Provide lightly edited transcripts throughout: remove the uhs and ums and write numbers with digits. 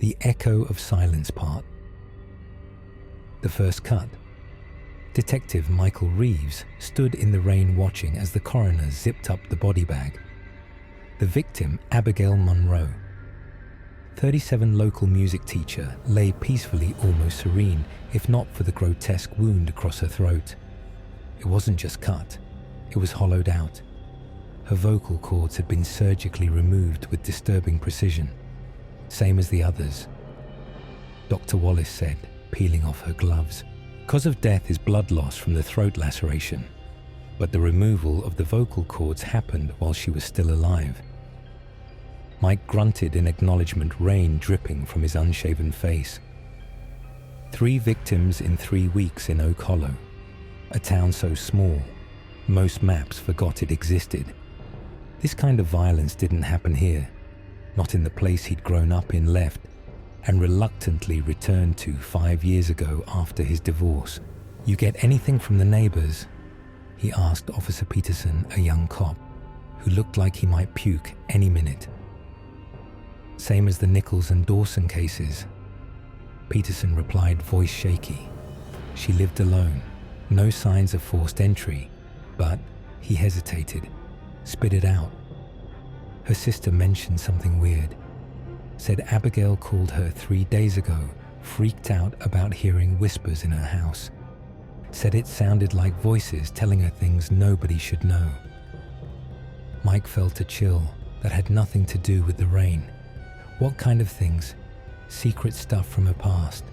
the echo of silence part. The first cut. Detective Michael Reeves stood in the rain watching as the coroner zipped up the body bag. The victim, Abigail Monroe, 37 local music teacher, lay peacefully, almost serene, if not for the grotesque wound across her throat. It wasn't just cut, it was hollowed out. Her vocal cords had been surgically removed with disturbing precision, same as the others. Dr. Wallace said, peeling off her gloves. Cause of death is blood loss from the throat laceration, but the removal of the vocal cords happened while she was still alive. Mike grunted in acknowledgement, rain dripping from his unshaven face. 3 victims in 3 weeks in Oak Hollow, a town so small, most maps forgot it existed. This kind of violence didn't happen here, not in the place he'd grown up in, left, and reluctantly returned to 5 years ago after his divorce. "You get anything from the neighbors?" he asked Officer Peterson, a young cop, who looked like he might puke any minute. "Same as the Nichols and Dawson cases," Peterson replied, voice shaky. "She lived alone, no signs of forced entry, but," he hesitated, "spit it out. Her sister mentioned something weird. Said Abigail called her 3 days ago, freaked out about hearing whispers in her house. Said it sounded like voices telling her things nobody should know." Mike felt a chill that had nothing to do with the rain. What kind of things? Secret stuff from her past,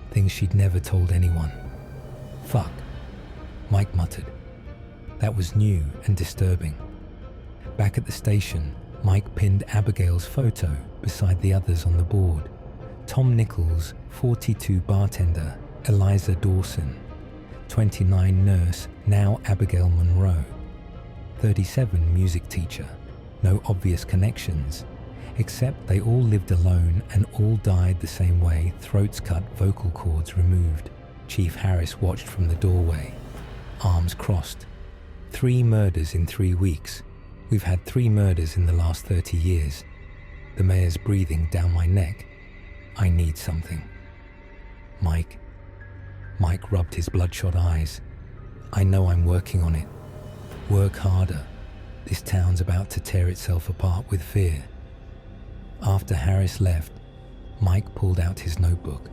things she'd never told anyone. "Fuck," Mike muttered. That was new and disturbing. Back at the station, Mike pinned Abigail's photo beside the others on the board. Tom Nichols, 42 bartender, Eliza Dawson, 29 nurse, now Abigail Monroe, 37 music teacher, no obvious connections, except they all lived alone and all died the same way, throats cut, vocal cords removed. Chief Harris watched from the doorway, arms crossed. 3 murders in 3 weeks. We've had 3 murders in the last 30 years. The mayor's breathing down my neck. I need something. Mike rubbed his bloodshot eyes. "I know I'm working on it. Work harder. This town's about to tear itself apart with fear." After Harris left, Mike pulled out his notebook.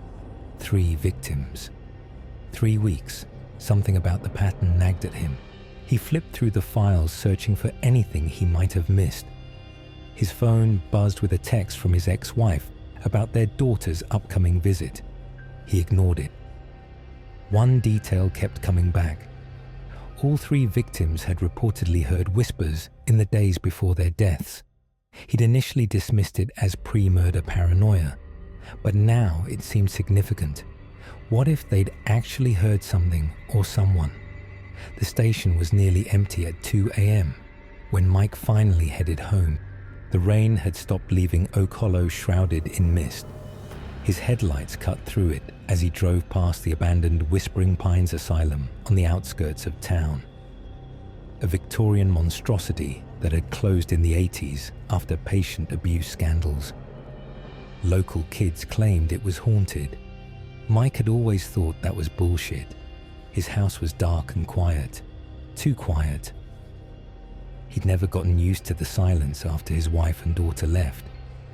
3 victims. 3 weeks. Something about the pattern nagged at him. He flipped through the files, searching for anything he might have missed. His phone buzzed with a text from his ex-wife about their daughter's upcoming visit. He ignored it. One detail kept coming back. All 3 victims had reportedly heard whispers in the days before their deaths. He'd initially dismissed it as pre-murder paranoia, but now it seemed significant. What if they'd actually heard something or someone? The station was nearly empty at 2 a.m. when Mike finally headed home. The rain had stopped, leaving Oak Hollow shrouded in mist. His headlights cut through it as he drove past the abandoned Whispering Pines Asylum on the outskirts of town. A Victorian monstrosity that had closed in the 80s after patient abuse scandals. Local kids claimed it was haunted. Mike had always thought that was bullshit. His house was dark and quiet, too quiet. He'd never gotten used to the silence after his wife and daughter left.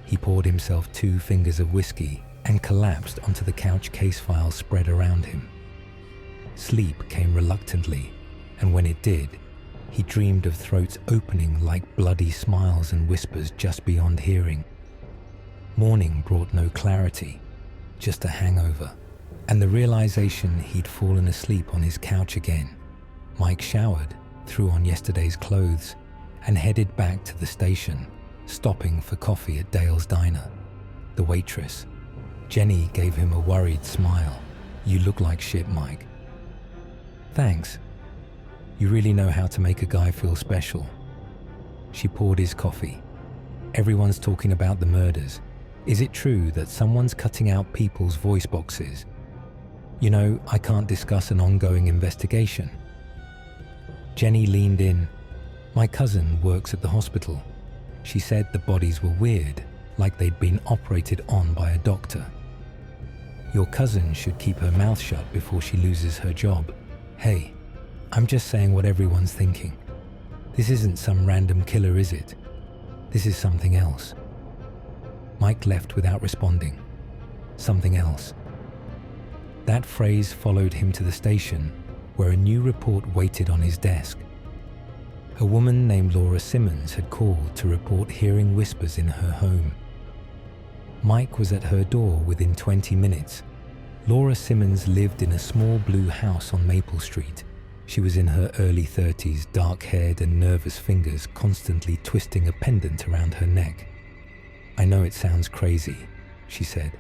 He poured himself 2 fingers of whiskey and collapsed onto the couch, case files spread around him. Sleep came reluctantly, and when it did, he dreamed of throats opening like bloody smiles and whispers just beyond hearing. Morning brought no clarity, just a hangover, and the realization he'd fallen asleep on his couch again. Mike showered, threw on yesterday's clothes, and headed back to the station, stopping for coffee at Dale's Diner. The waitress, Jenny, gave him a worried smile. "You look like shit, Mike." "Thanks. You really know how to make a guy feel special." She poured his coffee. "Everyone's talking about the murders. Is it true that someone's cutting out people's voice boxes? You know, I can't discuss an ongoing investigation." Jenny leaned in. "My cousin works at the hospital. She said the bodies were weird, like they'd been operated on by a doctor. Your cousin should keep her mouth shut before she loses her job. Hey, I'm just saying what everyone's thinking. This isn't some random killer, is it? This is something else. Mike left without responding. Something else. That phrase followed him to the station, where a new report waited on his desk. A woman named Laura Simmons had called to report hearing whispers in her home. Mike was at her door within 20 minutes. Laura Simmons lived in a small blue house on Maple Street. She was in her early 30s, dark-haired and nervous fingers constantly twisting a pendant around her neck. "I know it sounds crazy," she said,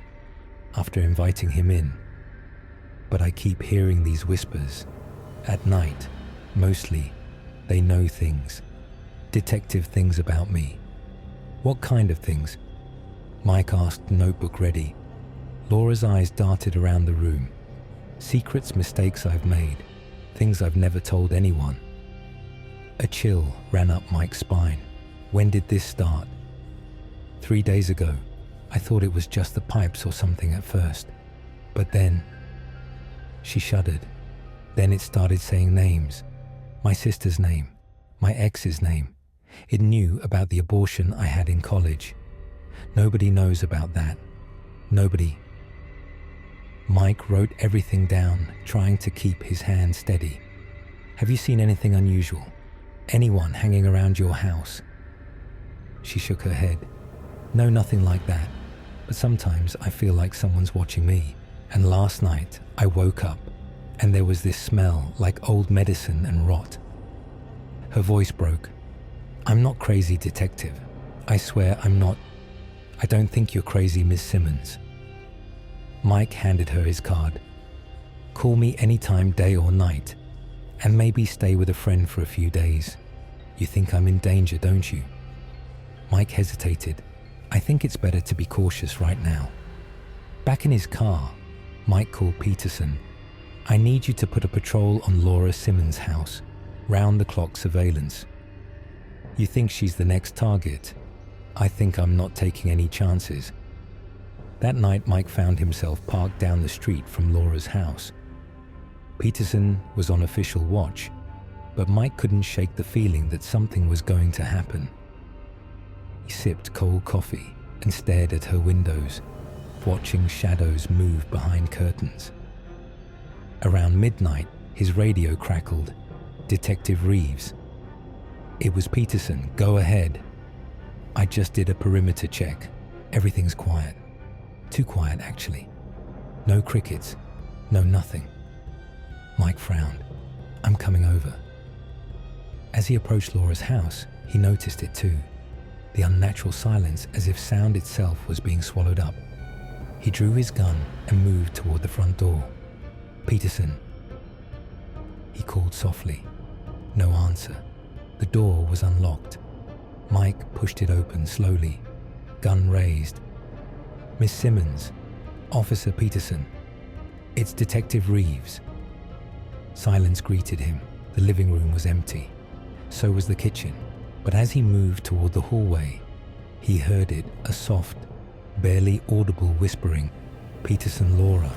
after inviting him in, "but I keep hearing these whispers. At night, mostly, they know things. Detective things about me." "What kind of things?" Mike asked, notebook ready. Laura's eyes darted around the room. "Secrets, mistakes I've made. Things I've never told anyone." A chill ran up Mike's spine. "When did this start?" 3 days ago. I thought it was just the pipes or something at first. But then..." She shuddered. "Then it started saying names. My sister's name. My ex's name. It knew about the abortion I had in college. Nobody knows about that. Nobody." Mike wrote everything down, trying to keep his hand steady. "Have you seen anything unusual? Anyone hanging around your house?" She shook her head. "No, nothing like that. But sometimes I feel like someone's watching me. And last night I woke up and there was this smell like old medicine and rot." Her voice broke. "I'm not crazy, detective. I swear I'm not. I don't think you're crazy, Miss Simmons." Mike handed her his card. "Call me anytime, day or night, and maybe stay with a friend for a few days. You think I'm in danger, don't you?" Mike hesitated. "I think it's better to be cautious right now." Back in his car, Mike called Peterson. "I need you to put a patrol on Laura Simmons' house, round-the-clock surveillance. You think she's the next target? I think I'm not taking any chances." That night, Mike found himself parked down the street from Laura's house. Peterson was on official watch, but Mike couldn't shake the feeling that something was going to happen. He sipped cold coffee and stared at her windows, watching shadows move behind curtains. Around midnight, his radio crackled. "Detective Reeves." It was Peterson. "Go ahead." "I just did a perimeter check. Everything's quiet. Too quiet, actually. No crickets. No nothing." Mike frowned. "I'm coming over." As he approached Laura's house, he noticed it too. The unnatural silence, as if sound itself was being swallowed up. He drew his gun and moved toward the front door. "Peterson." He called softly. No answer. The door was unlocked. Mike pushed it open slowly, gun raised. "Miss Simmons, Officer Peterson. It's Detective Reeves." Silence greeted him. The living room was empty. So was the kitchen. But as he moved toward the hallway, he heard it, a soft, barely audible whispering, "Peterson, Laura."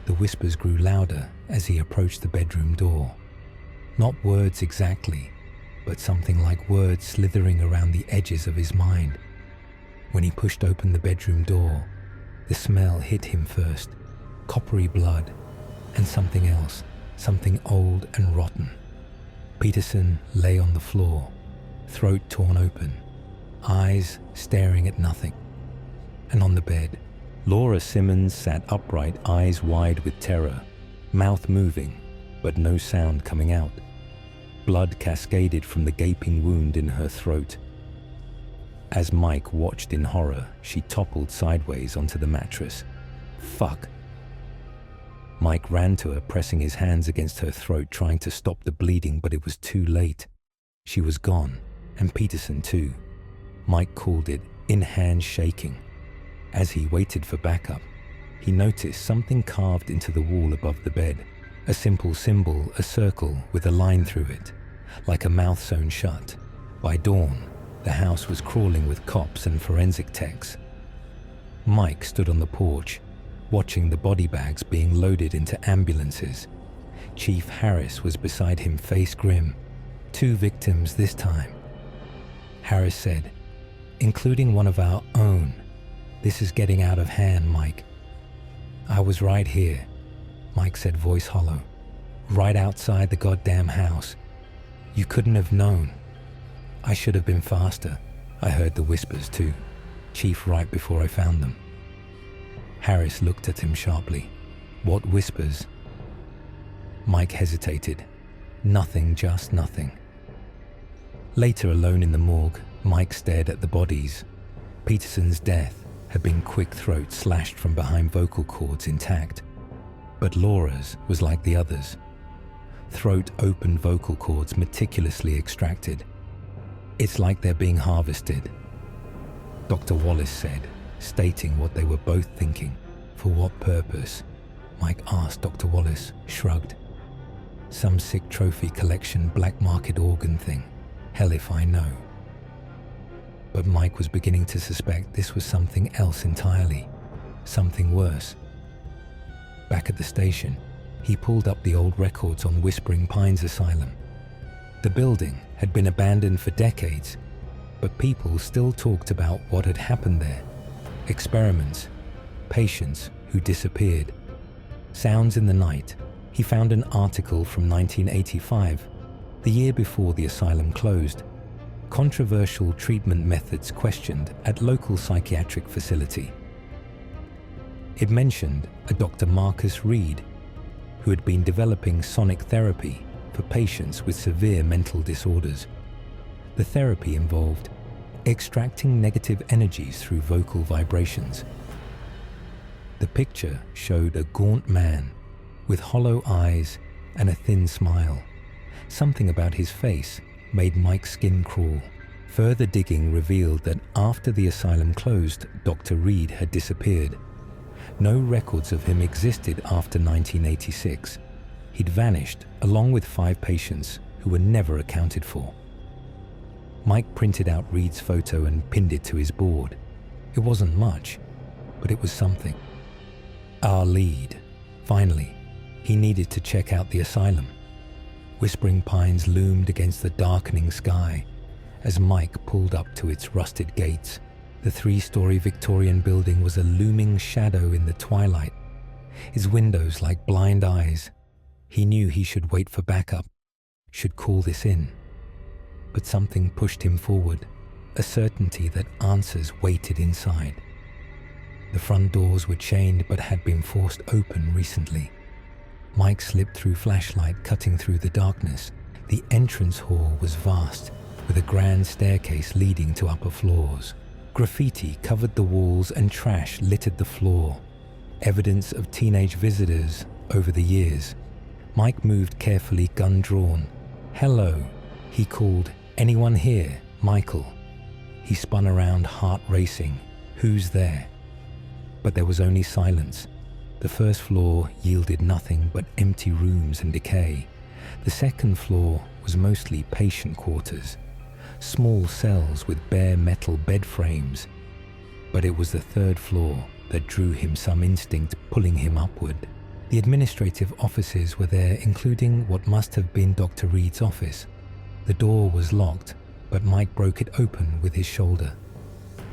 The whispers grew louder as he approached the bedroom door. Not words exactly, but something like words slithering around the edges of his mind. When he pushed open the bedroom door, the smell hit him first, coppery blood, and something else, something old and rotten. Peterson lay on the floor, throat torn open, eyes staring at nothing. And on the bed, Laura Simmons sat upright, eyes wide with terror, mouth moving, but no sound coming out. Blood cascaded from the gaping wound in her throat. As Mike watched in horror, she toppled sideways onto the mattress. "Fuck." Mike ran to her, pressing his hands against her throat, trying to stop the bleeding, but it was too late. She was gone, and Peterson too. Mike called it, in hand shaking. As he waited for backup, he noticed something carved into the wall above the bed. A simple symbol, a circle with a line through it, like a mouth sewn shut. By dawn, The house was crawling with cops and forensic techs. Mike stood on the porch, watching the body bags being loaded into ambulances. Chief Harris was beside him, face grim. 2 victims this time. Harris said, "Including one of our own. This is getting out of hand, Mike." "I was right here," Mike said, voice hollow. "Right outside the goddamn house. You couldn't have known. I should have been faster." I heard the whispers too. "Chief, right before I found them." Harris looked at him sharply. "What whispers?" Mike hesitated. "Nothing, just nothing." Later, alone in the morgue, Mike stared at the bodies. Peterson's death had been quick throat slashed from behind, vocal cords intact. But Laura's was like the others. Throat open, vocal cords meticulously extracted. "It's like they're being harvested," Dr. Wallace said, stating what they were both thinking. "For what purpose?" Mike asked. Dr. Wallace shrugged. "Some sick trophy collection, black market organ thing. Hell if I know." But Mike was beginning to suspect this was something else entirely. Something worse. Back at the station, he pulled up the old records on Whispering Pines Asylum. The building had been abandoned for decades, but people still talked about what had happened there. Experiments, patients who disappeared, sounds in the night. He found an article from 1985, the year before the asylum closed. Controversial treatment methods questioned at local psychiatric facility. It mentioned a Dr. Marcus Reed, who had been developing sonic therapy for patients with severe mental disorders. The therapy involved extracting negative energies through vocal vibrations. The picture showed a gaunt man with hollow eyes and a thin smile. Something about his face made Mike's skin crawl. Further digging revealed that after the asylum closed, Dr. Reed had disappeared. No records of him existed after 1986. He'd vanished along with 5 patients who were never accounted for. Mike printed out Reed's photo and pinned it to his board. It wasn't much, but it was something. Our lead. Finally, he needed to check out the asylum. Whispering Pines loomed against the darkening sky as Mike pulled up to its rusted gates. The 3-story Victorian building was a looming shadow in the twilight, his windows like blind eyes. He knew he should wait for backup, should call this in. But something pushed him forward, a certainty that answers waited inside. The front doors were chained but had been forced open recently. Mike slipped through flashlight, cutting through the darkness. The entrance hall was vast, with a grand staircase leading to upper floors. Graffiti covered the walls and trash littered the floor, evidence of teenage visitors over the years. Mike moved carefully, gun drawn. "Hello," he called. "Anyone here? Michael." He spun around, heart racing. "Who's there?" But there was only silence. The first floor yielded nothing but empty rooms and decay. The second floor was mostly patient quarters, small cells with bare metal bed frames. But it was the third floor that drew him, some instinct pulling him upward. The administrative offices were there, including what must have been Dr. Reed's office. The door was locked, but Mike broke it open with his shoulder.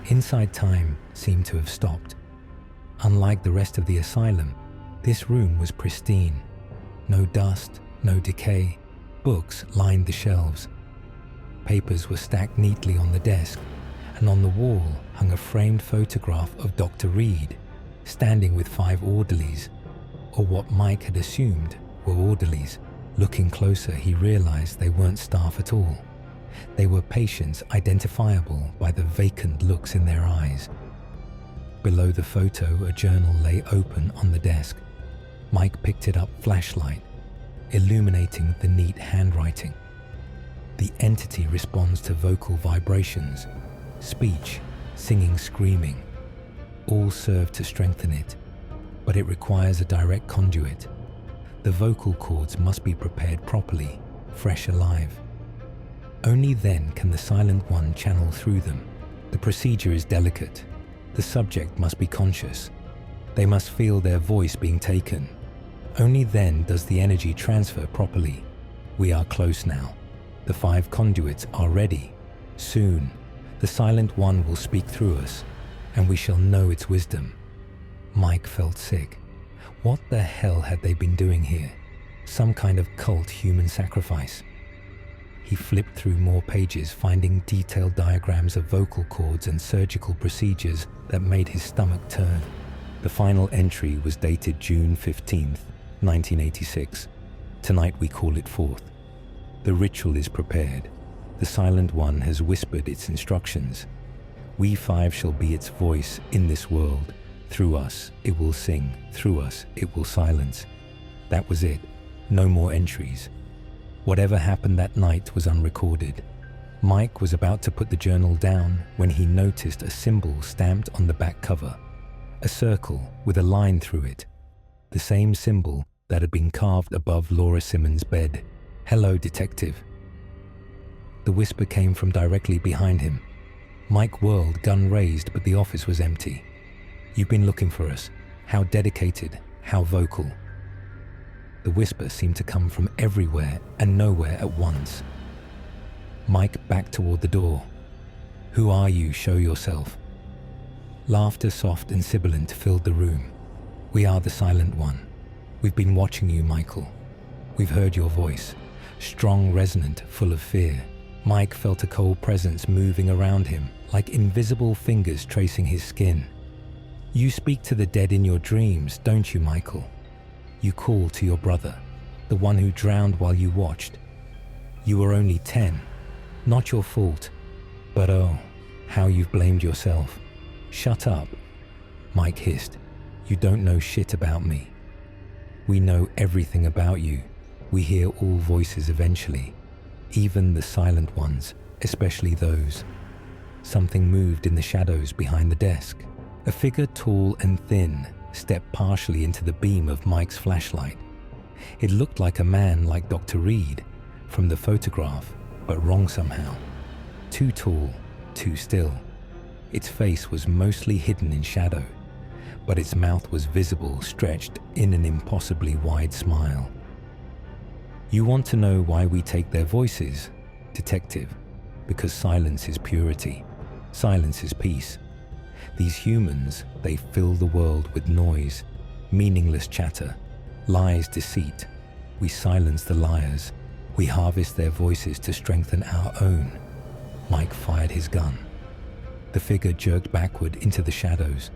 Inside, time seemed to have stopped. Unlike the rest of the asylum, this room was pristine. No dust, no decay. Books lined the shelves. Papers were stacked neatly on the desk, and on the wall hung a framed photograph of Dr. Reed, standing with 5 orderlies, or what Mike had assumed were orderlies. Looking closer, he realized they weren't staff at all. They were patients, identifiable by the vacant looks in their eyes. Below the photo, a journal lay open on the desk. Mike picked it up, flashlight, illuminating the neat handwriting. The entity responds to vocal vibrations, speech, singing, screaming. All serve to strengthen it, but it requires a direct conduit. The vocal cords must be prepared properly, fresh alive. Only then can the Silent One channel through them. The procedure is delicate. The subject must be conscious. They must feel their voice being taken. Only then does the energy transfer properly. We are close now. The 5 conduits are ready. Soon, the Silent One will speak through us, and we shall know its wisdom. Mike felt sick. What the hell had they been doing here? Some kind of cult human sacrifice. He flipped through more pages, finding detailed diagrams of vocal cords and surgical procedures that made his stomach turn. The final entry was dated June 15th, 1986. Tonight we call it forth. The ritual is prepared. The Silent One has whispered its instructions. We 5 shall be its voice in this world. Through us, it will sing. Through us, it will silence. That was it. No more entries. Whatever happened that night was unrecorded. Mike was about to put the journal down when he noticed a symbol stamped on the back cover. A circle with a line through it. The same symbol that had been carved above Laura Simmons' bed. "Hello, detective." The whisper came from directly behind him. Mike whirled, gun raised, but the office was empty. "You've been looking for us. How dedicated, how vocal." The whisper seemed to come from everywhere and nowhere at once. Mike backed toward the door. "Who are you? Show yourself." Laughter, soft and sibilant, filled the room. "We are the Silent One. We've been watching you, Michael. We've heard your voice. Strong, resonant, full of fear." Mike felt a cold presence moving around him, like invisible fingers tracing his skin. "You speak to the dead in your dreams, don't you, Michael? You call to your brother, the one who drowned while you watched. You were only 10. Not your fault. But oh, how you've blamed yourself." "Shut up," Mike hissed. "You don't know shit about me. We know everything about you. We hear all voices eventually, even the silent ones, especially those." Something moved in the shadows behind the desk. A figure tall and thin stepped partially into the beam of Mike's flashlight. It looked like a man like Dr. Reed from the photograph, but wrong somehow. Too tall, too still. Its face was mostly hidden in shadow, but its mouth was visible, stretched in an impossibly wide smile. "You want to know why we take their voices, detective? Because silence is purity. Silence is peace. These humans, they fill the world with noise, meaningless chatter, lies, deceit. We silence the liars. We harvest their voices to strengthen our own." Mike fired his gun. The figure jerked backward into the shadows.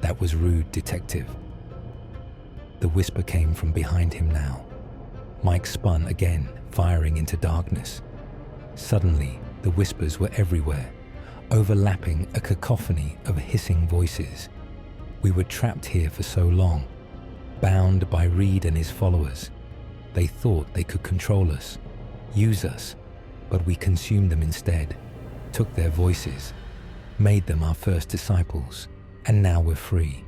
"That was rude, detective." The whisper came from behind him now. Mike spun again, firing into darkness. Suddenly, the whispers were everywhere, overlapping a cacophony of hissing voices. We were trapped here for so long, bound by Reed and his followers. They thought they could control us, use us, but we consumed them instead, took their voices, made them our first disciples, and now we're free.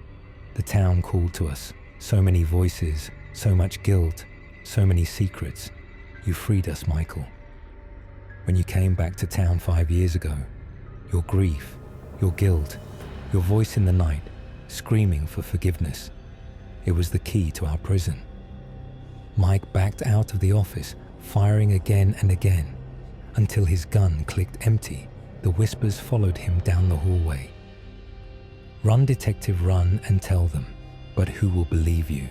The town called to us, so many voices, so much guilt, so many secrets. You freed us, Michael. When you came back to town 5 years ago, your grief, your guilt, your voice in the night, screaming for forgiveness, it was the key to our prison. Mike backed out of the office, firing again and again, until his gun clicked empty. The whispers followed him down the hallway. "Run, detective, run and tell them, but who will believe you?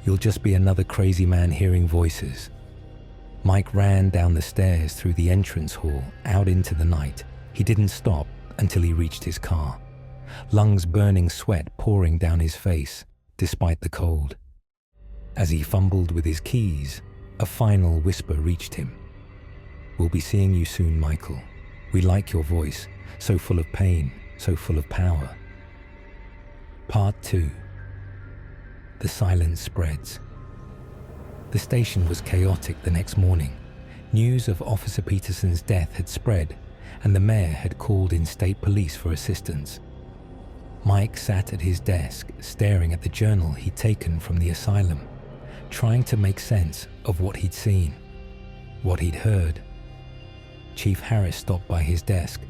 You'll just be another crazy man hearing voices." Mike ran down the stairs through the entrance hall, out into the night. He didn't stop until he reached his car, lungs burning, sweat pouring down his face, despite the cold. As he fumbled with his keys, a final whisper reached him. "We'll be seeing you soon, Michael. We like your voice, so full of pain, so full of power." Part 2. The silence spreads. The station was chaotic the next morning. News of Officer Peterson's death had spread, and the mayor had called in state police for assistance. Mike sat at his desk, staring at the journal he'd taken from the asylum, trying to make sense of what he'd seen, what he'd heard. Chief Harris stopped by his desk.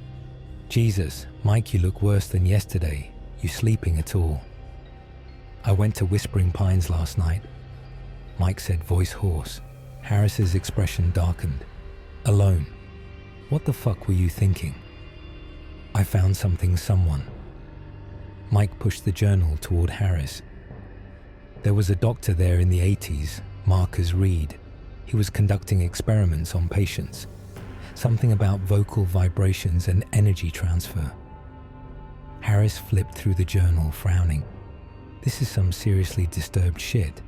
"Jesus, Mike, you look worse than yesterday. You sleeping at all?" "I went to Whispering Pines last night," Mike said, voice hoarse. Harris's expression darkened. "Alone? What the fuck were you thinking?" "I found someone." Mike pushed the journal toward Harris. "There was a doctor there in the 80s, Marcus Reed. He was conducting experiments on patients. Something about vocal vibrations and energy transfer." Harris flipped through the journal, frowning. "This is some seriously disturbed shit.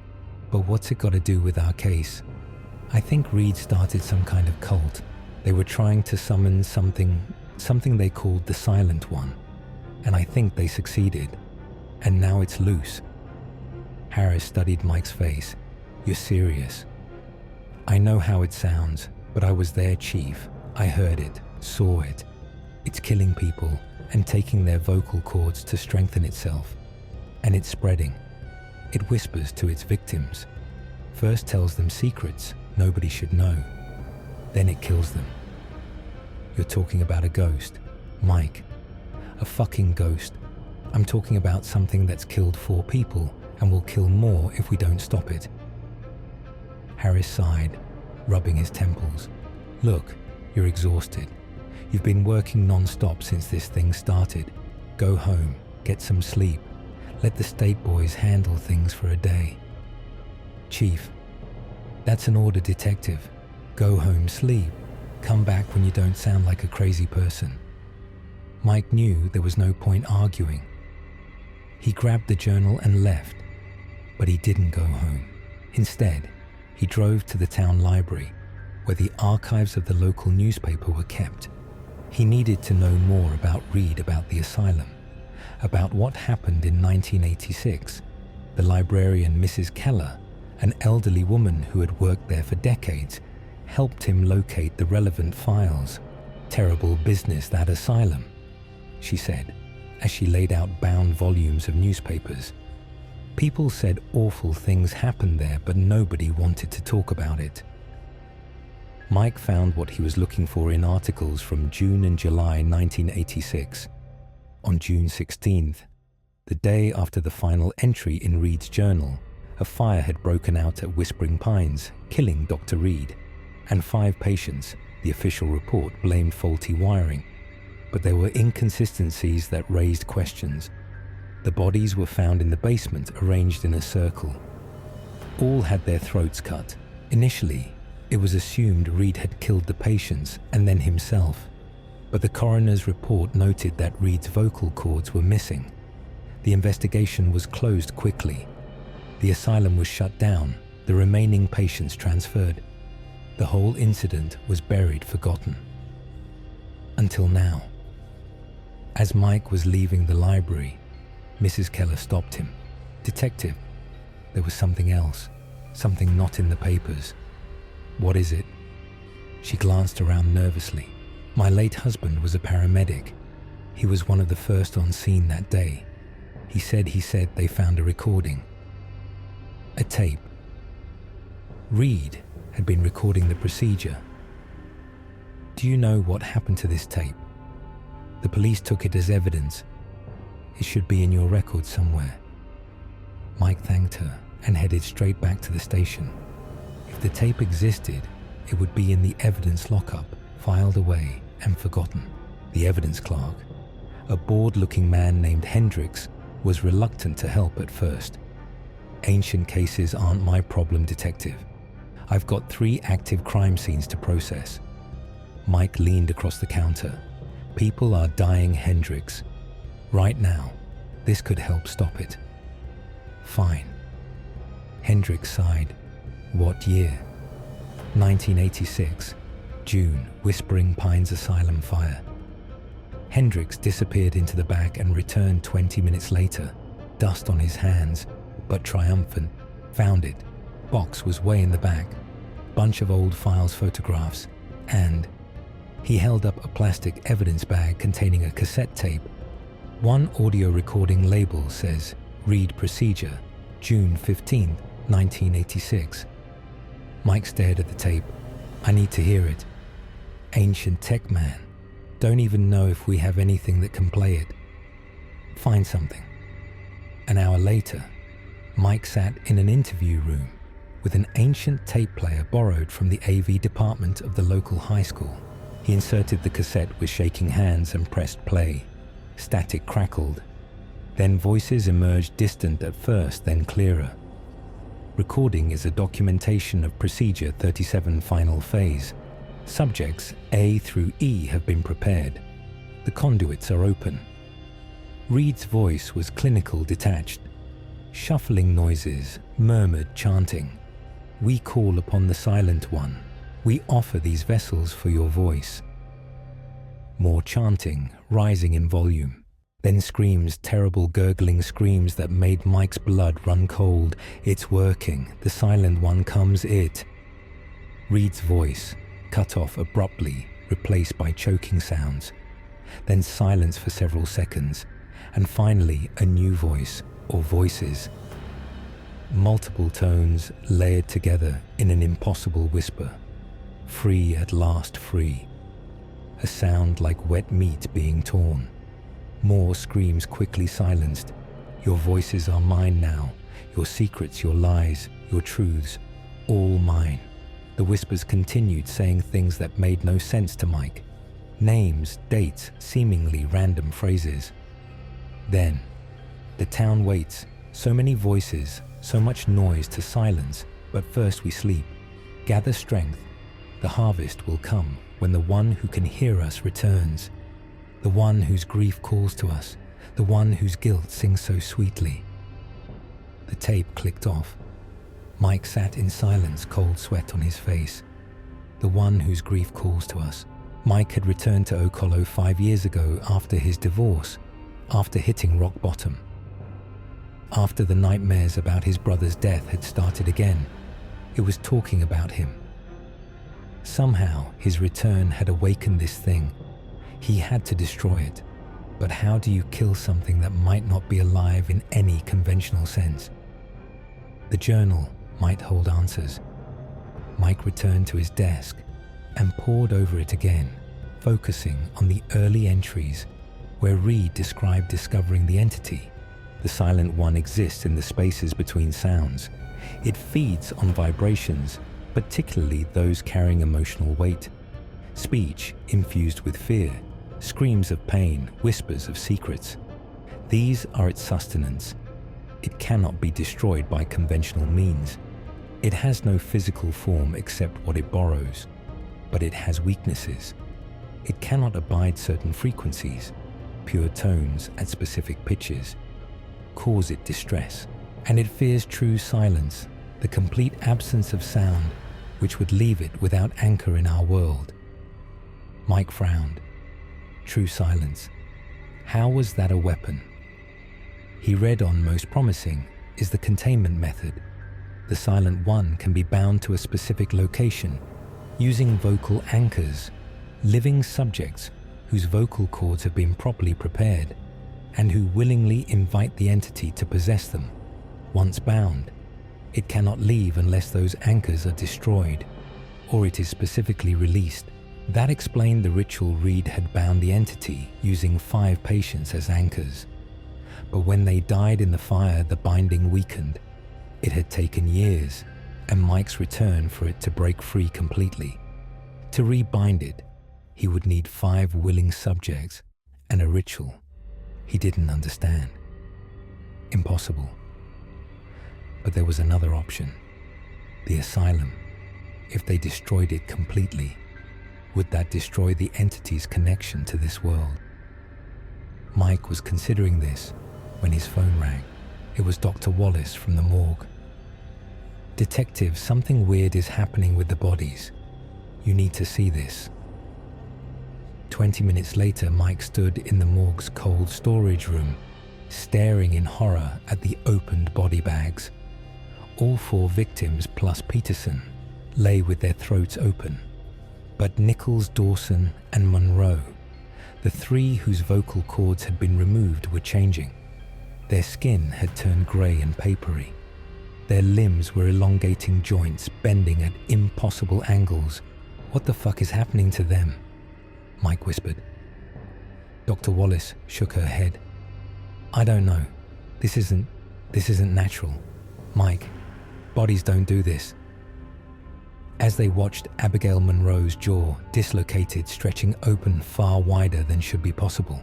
But what's it got to do with our case? I think Reed started some kind of cult. They were trying to summon something they called the Silent One. And I think they succeeded. And now it's loose." Harris studied Mike's face. "You're serious?" "I know how it sounds, but I was there, Chief. I heard it, saw it. It's killing people and taking their vocal cords to strengthen itself. And it's spreading. It whispers to its victims. First tells them secrets nobody should know. Then it kills them." "You're talking about a ghost, Mike. A fucking ghost. I'm talking about something that's killed 4 people and will kill more if we don't stop it." Harris sighed, rubbing his temples. "Look, you're exhausted. You've been working non-stop since this thing started. Go home, get some sleep. Let the state boys handle things for a day." "Chief, that's an order, detective. Go home, sleep. Come back when you don't sound like a crazy person." Mike knew there was no point arguing. He grabbed the journal and left, but he didn't go home. Instead, he drove to the town library, where the archives of the local newspaper were kept. He needed to know more about Reed, about the asylum, about what happened in 1986. The librarian, Mrs. Keller, an elderly woman who had worked there for decades, helped him locate the relevant files. "Terrible business, that asylum," she said, as she laid out bound volumes of newspapers. "People said awful things happened there, but nobody wanted to talk about it." Mike found what he was looking for in articles from June and July 1986. On June 16th, the day after the final entry in Reed's journal, a fire had broken out at Whispering Pines, killing Dr. Reed, and 5 patients, the official report, blamed faulty wiring. But there were inconsistencies that raised questions. The bodies were found in the basement, arranged in a circle. All had their throats cut. Initially, it was assumed Reed had killed the patients and then himself. But the coroner's report noted that Reed's vocal cords were missing. The investigation was closed quickly. The asylum was shut down, the remaining patients transferred. The whole incident was buried, forgotten. Until now. As Mike was leaving the library, Mrs. Keller stopped him. "Detective, there was something else, something not in the papers." "What is it?" She glanced around nervously. "My late husband was a paramedic. He was one of the first on scene that day. He said they found a recording. A tape. Reed had been recording the procedure. Do you know what happened to this tape? The police took it as evidence. It should be in your records somewhere." Mike thanked her and headed straight back to the station. If the tape existed, it would be in the evidence lockup, filed away and forgotten. The evidence clerk, a bored-looking man named Hendricks, was reluctant to help at first. "Ancient cases aren't my problem, detective. I've got 3 active crime scenes to process." Mike leaned across the counter. "People are dying, Hendricks. Right now. This could help stop it." "Fine." Hendricks sighed. "What year?" 1986. June, Whispering Pines Asylum fire. Hendricks disappeared into the back and returned 20 minutes later, dust on his hands, but triumphant. "Found it. Box was way in the back. Bunch of old files, photographs, and..." He held up a plastic evidence bag containing a cassette tape. One audio recording label says, "Reed Procedure, June 15, 1986. Mike stared at the tape. "I need to hear it." Ancient tech man. Don't even know if we have anything that can play it. Find something. An hour later, Mike sat in an interview room with an ancient tape player borrowed from the AV department of the local high school. He inserted the cassette with shaking hands and pressed play. Static crackled. Then voices emerged, distant at first, then clearer. Recording is a documentation of Procedure 37 final phase. Subjects A through E have been prepared. The conduits are open. Reed's voice was clinical, detached. Shuffling noises, murmured chanting. We call upon the Silent One. We offer these vessels for your voice. More chanting, rising in volume. Then screams, terrible gurgling screams that made Mike's blood run cold. It's working. The Silent One comes, it. Reed's voice, cut off abruptly, replaced by choking sounds. Then silence for several seconds. And finally, a new voice, or voices. Multiple tones layered together in an impossible whisper. Free at last, free. A sound like wet meat being torn. More screams quickly silenced. Your voices are mine now. Your secrets, your lies, your truths, all mine. The whispers continued, saying things that made no sense to Mike. Names, dates, seemingly random phrases. Then, the town waits. So many voices, so much noise to silence. But first we sleep. Gather strength. The harvest will come when the one who can hear us returns. The one whose grief calls to us, the one whose guilt sings so sweetly. The tape clicked off. Mike sat in silence, cold sweat on his face. The one whose grief calls to us. Mike had returned to Oak Hollow 5 years ago after his divorce, after hitting rock bottom. After the nightmares about his brother's death had started again, it was talking about him. Somehow, his return had awakened this thing. He had to destroy it. But how do you kill something that might not be alive in any conventional sense? The journal might hold answers. Mike returned to his desk and pored over it again, focusing on the early entries where Reed described discovering the entity. The Silent One exists in the spaces between sounds. It feeds on vibrations, particularly those carrying emotional weight. Speech infused with fear. Screams of pain, whispers of secrets. These are its sustenance. It cannot be destroyed by conventional means. It has no physical form except what it borrows, but it has weaknesses. It cannot abide certain frequencies, pure tones at specific pitches, cause it distress, and it fears true silence, the complete absence of sound, which would leave it without anchor in our world. Mike frowned. True silence. How was that a weapon? He read on most promising is the containment method. The Silent One can be bound to a specific location using vocal anchors, living subjects whose vocal cords have been properly prepared and who willingly invite the entity to possess them. Once bound, it cannot leave unless those anchors are destroyed or it is specifically released. That explained the ritual Reed had bound the entity using 5 patients as anchors. But when they died in the fire, the binding weakened. It had taken years, and Mike's return for it to break free completely. To rebind it, he would need 5 willing subjects and a ritual he didn't understand. Impossible. But there was another option. The asylum. If they destroyed it completely, would that destroy the entity's connection to this world? Mike was considering this when his phone rang. It was Dr. Wallace from the morgue. Detective, something weird is happening with the bodies. You need to see this. 20 minutes later, Mike stood in the morgue's cold storage room, staring in horror at the opened body bags. All 4 victims plus Peterson lay with their throats open. But Nichols, Dawson, and Monroe, the 3 whose vocal cords had been removed, were changing. Their skin had turned grey and papery. Their limbs were elongating joints, bending at impossible angles. What the fuck is happening to them? Mike whispered. Dr. Wallace shook her head. I don't know. This isn't natural. Mike, bodies don't do this. As they watched Abigail Monroe's jaw dislocated, stretching open far wider than should be possible,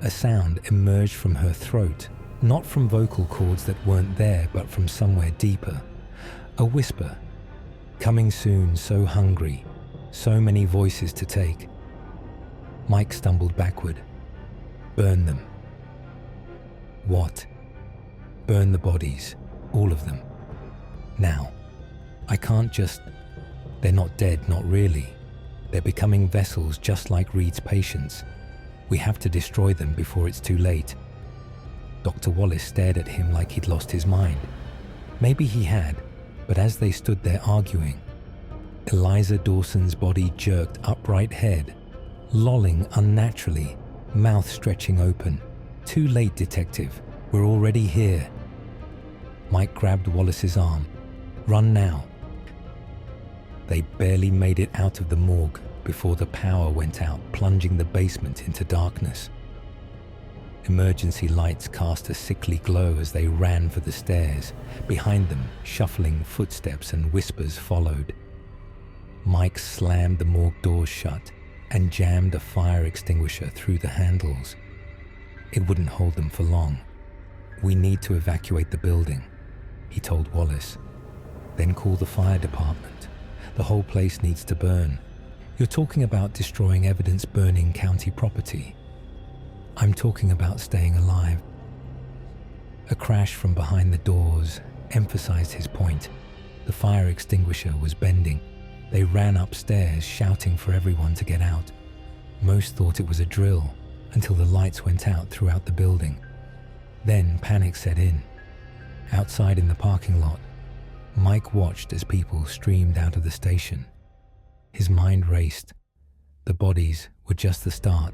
a sound emerged from her throat, not from vocal cords that weren't there, but from somewhere deeper. A whisper, coming soon, so hungry, so many voices to take. Mike stumbled backward. Burn them. What? Burn the bodies, all of them. Now. I can't just... They're not dead, not really. They're becoming vessels just like Reed's patients. We have to destroy them before it's too late. Dr. Wallace stared at him like he'd lost his mind. Maybe he had, but as they stood there arguing, Eliza Dawson's body jerked upright head, lolling unnaturally, mouth stretching open. Too late, detective. We're already here. Mike grabbed Wallace's arm. Run now. They barely made it out of the morgue before the power went out, plunging the basement into darkness. Emergency lights cast a sickly glow as they ran for the stairs. Behind them, shuffling footsteps and whispers followed. Mike slammed the morgue doors shut and jammed a fire extinguisher through the handles. It wouldn't hold them for long. We need to evacuate the building, he told Wallace. Then call the fire department. The whole place needs to burn. You're talking about destroying evidence, burning county property. I'm talking about staying alive. A crash from behind the doors emphasized his point. The fire extinguisher was bending. They ran upstairs, shouting for everyone to get out. Most thought it was a drill until the lights went out throughout the building. Then panic set in. Outside in the parking lot, Mike watched as people streamed out of the station. His mind raced. The bodies were just the start.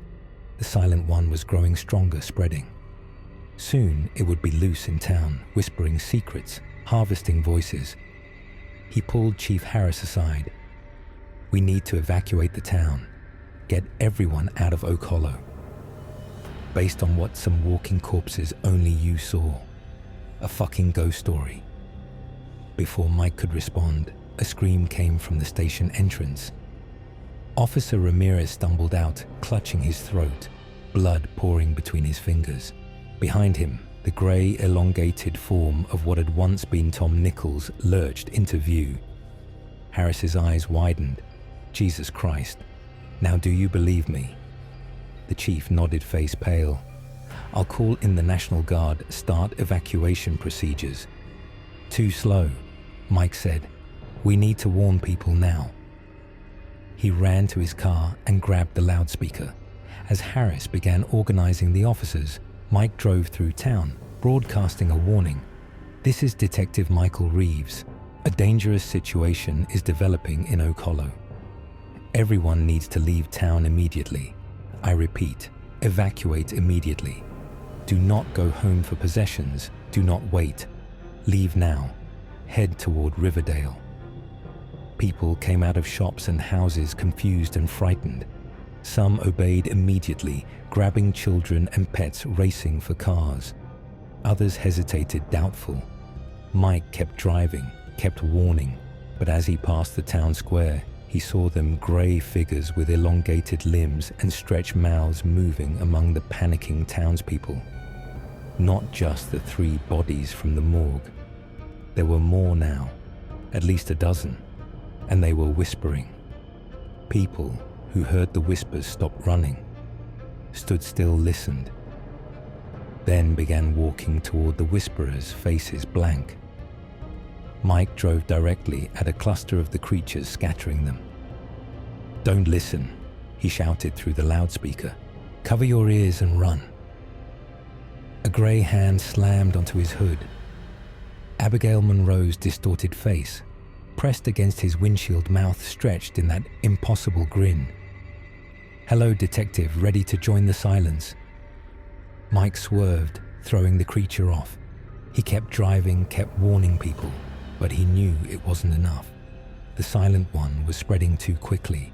The silent one was growing stronger, spreading. Soon it would be loose in town, whispering secrets, harvesting voices. He pulled Chief Harris aside. We need to evacuate the town. Get everyone out of Oak Hollow. Based on what some walking corpses only you saw. A fucking ghost story. Before Mike could respond, a scream came from the station entrance. Officer Ramirez stumbled out, clutching his throat, blood pouring between his fingers. Behind him, the grey, elongated form of what had once been Tom Nichols lurched into view. Harris's eyes widened. Jesus Christ. Now do you believe me? The chief nodded, face pale. I'll call in the National Guard, start evacuation procedures. Too slow, Mike said. We need to warn people now. He ran to his car and grabbed the loudspeaker. As Harris began organizing the officers, Mike drove through town, broadcasting a warning. This is Detective Michael Reeves. A dangerous situation is developing in Oak Hollow. Everyone needs to leave town immediately. I repeat, evacuate immediately. Do not go home for possessions. Do not wait. Leave now. Head toward Riverdale. People came out of shops and houses confused and frightened. Some obeyed immediately, grabbing children and pets racing for cars. Others hesitated, doubtful. Mike kept driving, kept warning, but as he passed the town square, he saw them grey figures with elongated limbs and stretched mouths moving among the panicking townspeople. Not just the 3 bodies from the morgue. There were more now, at least a dozen, and they were whispering. People who heard the whispers stopped running, stood still, listened, then began walking toward the whisperers, faces blank. Mike drove directly at a cluster of the creatures, scattering them. Don't listen, he shouted through the loudspeaker. Cover your ears and run. A grey hand slammed onto his hood. Abigail Monroe's distorted face, pressed against his windshield, mouth stretched in that impossible grin. Hello, detective, ready to join the silence. Mike swerved, throwing the creature off. He kept driving, kept warning people, but he knew it wasn't enough. The silent one was spreading too quickly.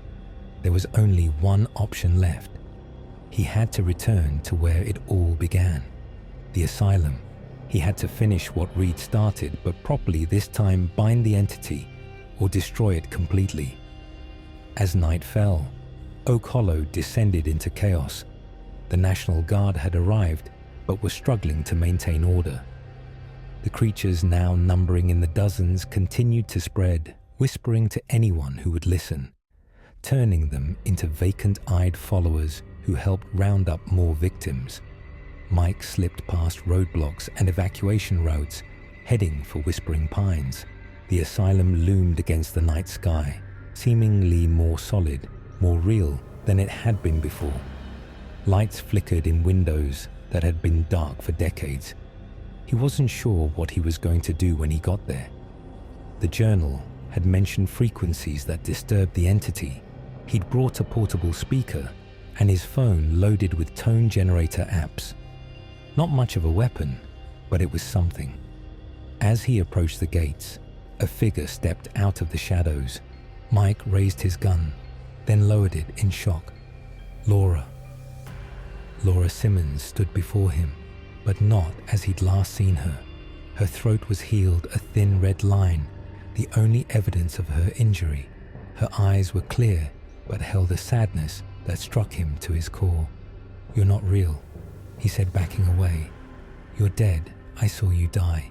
There was only one option left. He had to return to where it all began, the asylum. He had to finish what Reed started, but properly this time bind the entity or destroy it completely. As night fell, Oak Hollow descended into chaos. The National Guard had arrived, but were struggling to maintain order. The creatures, now numbering in the dozens, continued to spread, whispering to anyone who would listen, turning them into vacant-eyed followers who helped round up more victims. Mike slipped past roadblocks and evacuation routes, heading for Whispering Pines. The asylum loomed against the night sky, seemingly more solid, more real than it had been before. Lights flickered in windows that had been dark for decades. He wasn't sure what he was going to do when he got there. The journal had mentioned frequencies that disturbed the entity. He'd brought a portable speaker and his phone loaded with tone generator apps. Not much of a weapon, but it was something. As he approached the gates, a figure stepped out of the shadows. Mike raised his gun, then lowered it in shock. Laura. Laura Simmons stood before him, but not as he'd last seen her. Her throat was healed, a thin red line, the only evidence of her injury. Her eyes were clear, but held a sadness that struck him to his core. "You're not real," he said, backing away. "You're dead. I saw you die."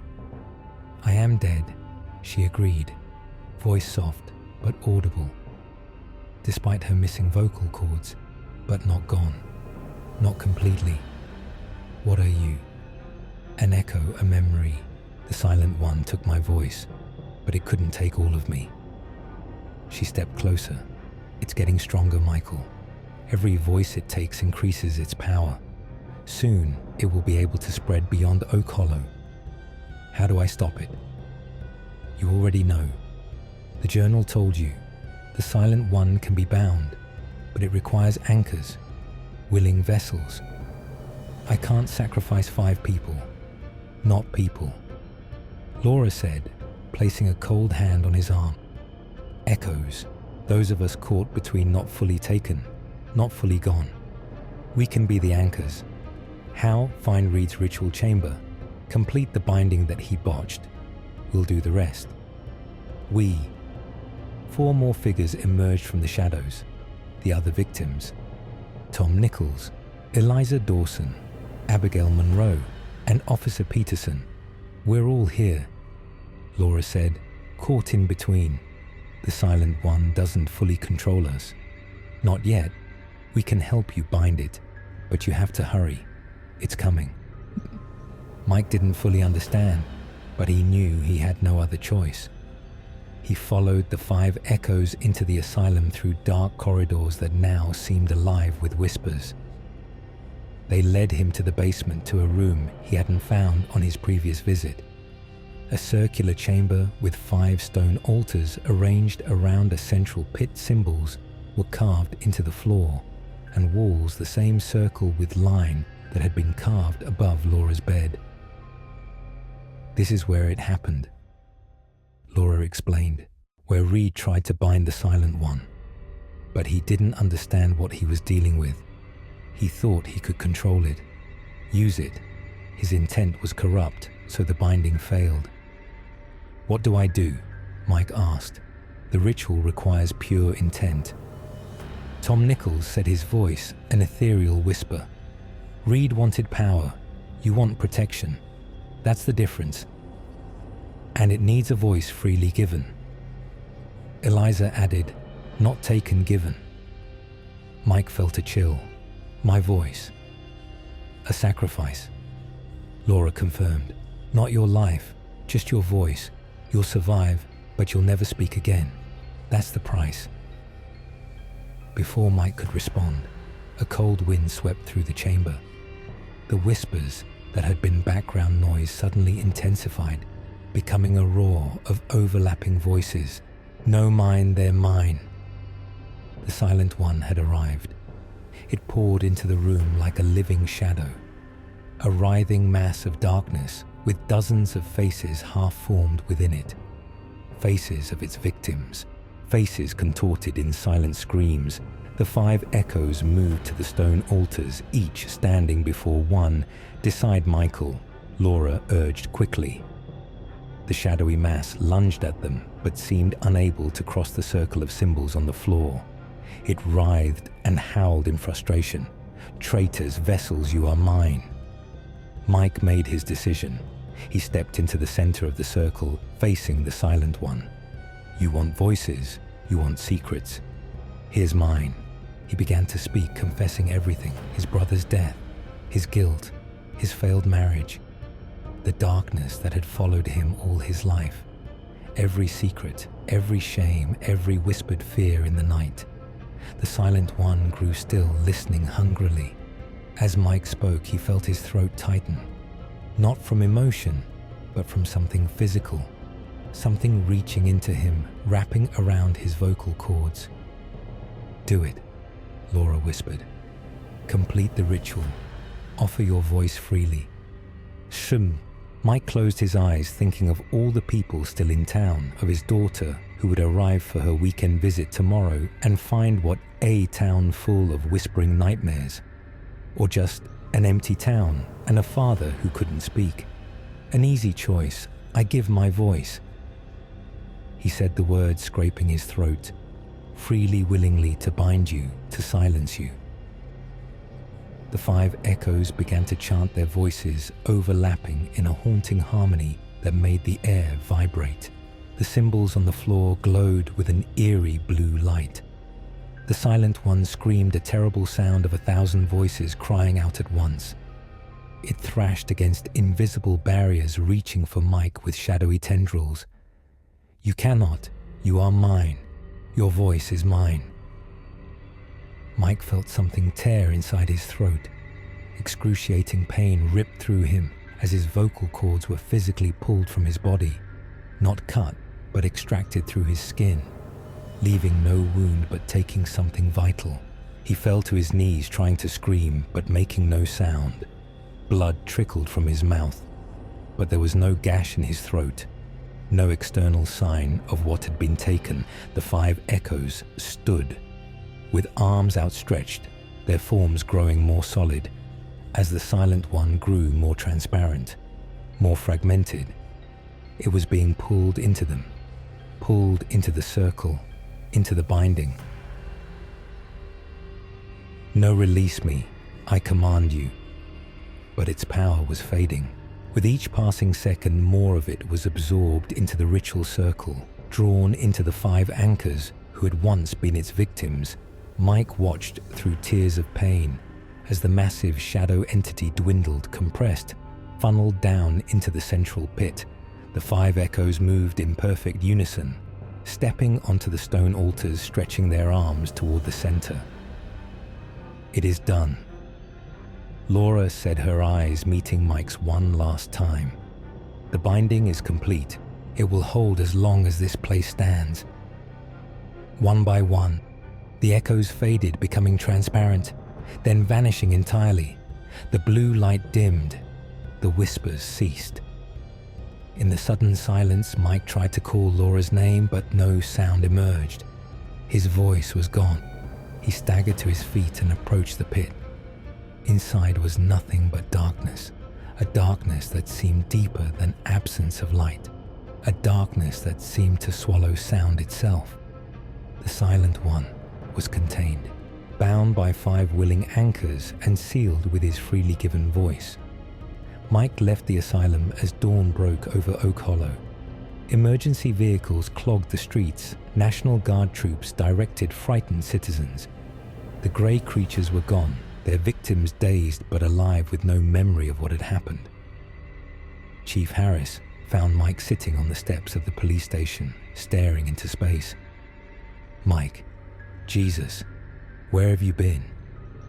"I am dead," she agreed, voice soft but audible, despite her missing vocal cords, but not gone. Not completely. "What are you?" An echo, a memory. The silent one took my voice, but it couldn't take all of me. She stepped closer. "It's getting stronger, Michael. Every voice it takes increases its power. Soon, it will be able to spread beyond Oak Hollow. How do I stop it?" "You already know. The journal told you. The silent one can be bound, but it requires anchors, willing vessels. I can't sacrifice 5 people. Not people," Laura said, placing a cold hand on his arm. "Echoes, those of us caught between not fully taken, not fully gone. We can be the anchors. How? Find Reed's ritual chamber, complete the binding that he botched. We'll do the rest." "We." 4 more figures emerged from the shadows, the other victims. Tom Nichols, Eliza Dawson, Abigail Monroe, and Officer Peterson. "We're all here," Laura said, "caught in between. The silent one doesn't fully control us. Not yet. We can help you bind it, but you have to hurry. It's coming." Mike didn't fully understand, but he knew he had no other choice. He followed the 5 echoes into the asylum through dark corridors that now seemed alive with whispers. They led him to the basement, to a room he hadn't found on his previous visit. A circular chamber with 5 stone altars arranged around a central pit. Symbols were carved into the floor, and walls the same circle with line that had been carved above Laura's bed. "This is where it happened," Laura explained, "where Reed tried to bind the silent one. But he didn't understand what he was dealing with. He thought he could control it, use it. His intent was corrupt, so the binding failed." "What do I do?" Mike asked. "The ritual requires pure intent." Tom Nichols said, his voice an ethereal whisper. "Reed wanted power. You want protection. That's the difference. And it needs a voice freely given." Eliza added, "Not taken, given." Mike felt a chill. "My voice." "A sacrifice," Laura confirmed. "Not your life, just your voice. You'll survive, but you'll never speak again. That's the price." Before Mike could respond, a cold wind swept through the chamber. The whispers that had been background noise suddenly intensified, becoming a roar of overlapping voices. "No mine, they're mine." The silent one had arrived. It poured into the room like a living shadow, a writhing mass of darkness with dozens of faces half-formed within it. Faces of its victims, faces contorted in silent screams, The 5 echoes moved to the stone altars, each standing before one. Beside Michael, Laura urged quickly. The shadowy mass lunged at them, but seemed unable to cross the circle of symbols on the floor. It writhed and howled in frustration. "Traitors, vessels, you are mine." Mike made his decision. He stepped into the center of the circle, facing the silent one. "You want voices, you want secrets. Here's mine." He began to speak, confessing everything: his brother's death, his guilt, his failed marriage, the darkness that had followed him all his life, every secret, every shame, every whispered fear in the night. The silent one grew still, listening hungrily. As Mike spoke, he felt his throat tighten, not from emotion, but from something physical, something reaching into him, wrapping around his vocal cords. "Do it," Laura whispered. "Complete the ritual. Offer your voice freely." Shum. Mike closed his eyes, thinking of all the people still in town, of his daughter who would arrive for her weekend visit tomorrow and find what a town full of whispering nightmares, or just an empty town and a father who couldn't speak. An easy choice. "I give my voice." He said the words, scraping his throat. "Freely, willingly, to bind you, to silence you." The 5 echoes began to chant their voices, overlapping in a haunting harmony that made the air vibrate. The symbols on the floor glowed with an eerie blue light. The silent one screamed a terrible sound of 1,000 voices crying out at once. It thrashed against invisible barriers, reaching for Mike with shadowy tendrils. "You cannot. You are mine. Your voice is mine." Mike felt something tear inside his throat. Excruciating pain ripped through him as his vocal cords were physically pulled from his body, not cut, but extracted through his skin, leaving no wound but taking something vital. He fell to his knees trying to scream, but making no sound. Blood trickled from his mouth, but there was no gash in his throat, no external sign of what had been taken. The 5 echoes stood, with arms outstretched, their forms growing more solid, as the silent one grew more transparent, more fragmented. It was being pulled into them, pulled into the circle, into the binding. "No, release me, I command you." But its power was fading. With each passing second, more of it was absorbed into the ritual circle, drawn into the 5 anchors who had once been its victims. Mike watched through tears of pain as the massive shadow entity dwindled, compressed, funneled down into the central pit. The 5 echoes moved in perfect unison, stepping onto the stone altars, stretching their arms toward the center. "It is done." Laura said, her eyes meeting Mike's one last time. "The binding is complete. It will hold as long as this place stands." One by one, the echoes faded, becoming transparent, then vanishing entirely. The blue light dimmed. The whispers ceased. In the sudden silence, Mike tried to call Laura's name, but no sound emerged. His voice was gone. He staggered to his feet and approached the pit. Inside was nothing but darkness, a darkness that seemed deeper than absence of light, a darkness that seemed to swallow sound itself. The silent one was contained, bound by 5 willing anchors and sealed with his freely given voice. Mike left the asylum as dawn broke over Oak Hollow. Emergency vehicles clogged the streets. National Guard troops directed frightened citizens. The grey creatures were gone, their victims dazed but alive with no memory of what had happened. Chief Harris found Mike sitting on the steps of the police station, staring into space. "Mike, Jesus, where have you been?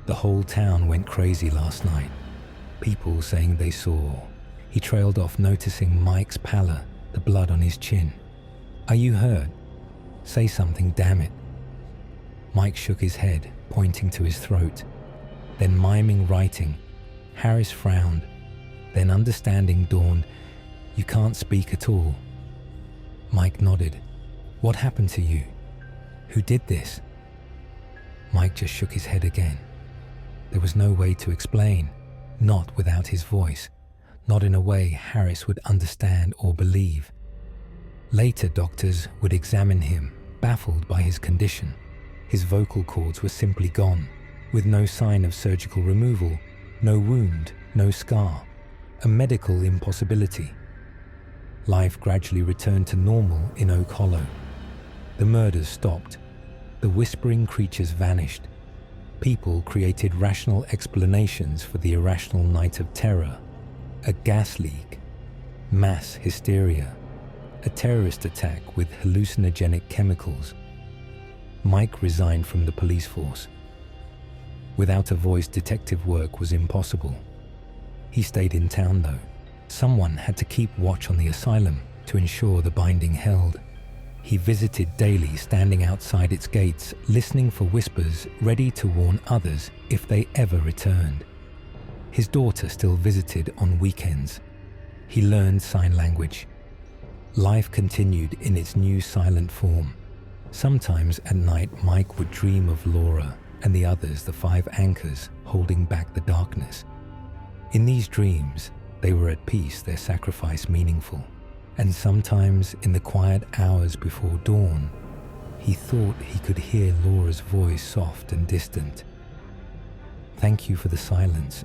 The whole town went crazy last night. People saying they saw." He trailed off, noticing Mike's pallor, the blood on his chin. "Are you hurt? Say something, damn it." Mike shook his head, pointing to his throat, then miming writing. Harris frowned, then understanding dawned. "You can't speak at all." Mike nodded. "What happened to you? Who did this?" Mike just shook his head again. There was no way to explain, not without his voice, not in a way Harris would understand or believe. Later, doctors would examine him, baffled by his condition. His vocal cords were simply gone, with no sign of surgical removal, no wound, no scar, a medical impossibility. Life gradually returned to normal in Oak Hollow. The murders stopped. The whispering creatures vanished. People created rational explanations for the irrational night of terror. A gas leak, mass hysteria, a terrorist attack with hallucinogenic chemicals. Mike resigned from the police force. Without a voice, detective work was impossible. He stayed in town though. Someone had to keep watch on the asylum to ensure the binding held. He visited daily, standing outside its gates, listening for whispers, ready to warn others if they ever returned. His daughter still visited on weekends. He learned sign language. Life continued in its new silent form. Sometimes at night, Mike would dream of Laura and the others, the 5 anchors, holding back the darkness. In these dreams, they were at peace, their sacrifice meaningful. And sometimes, in the quiet hours before dawn, he thought he could hear Laura's voice, soft and distant. "Thank you for the silence,"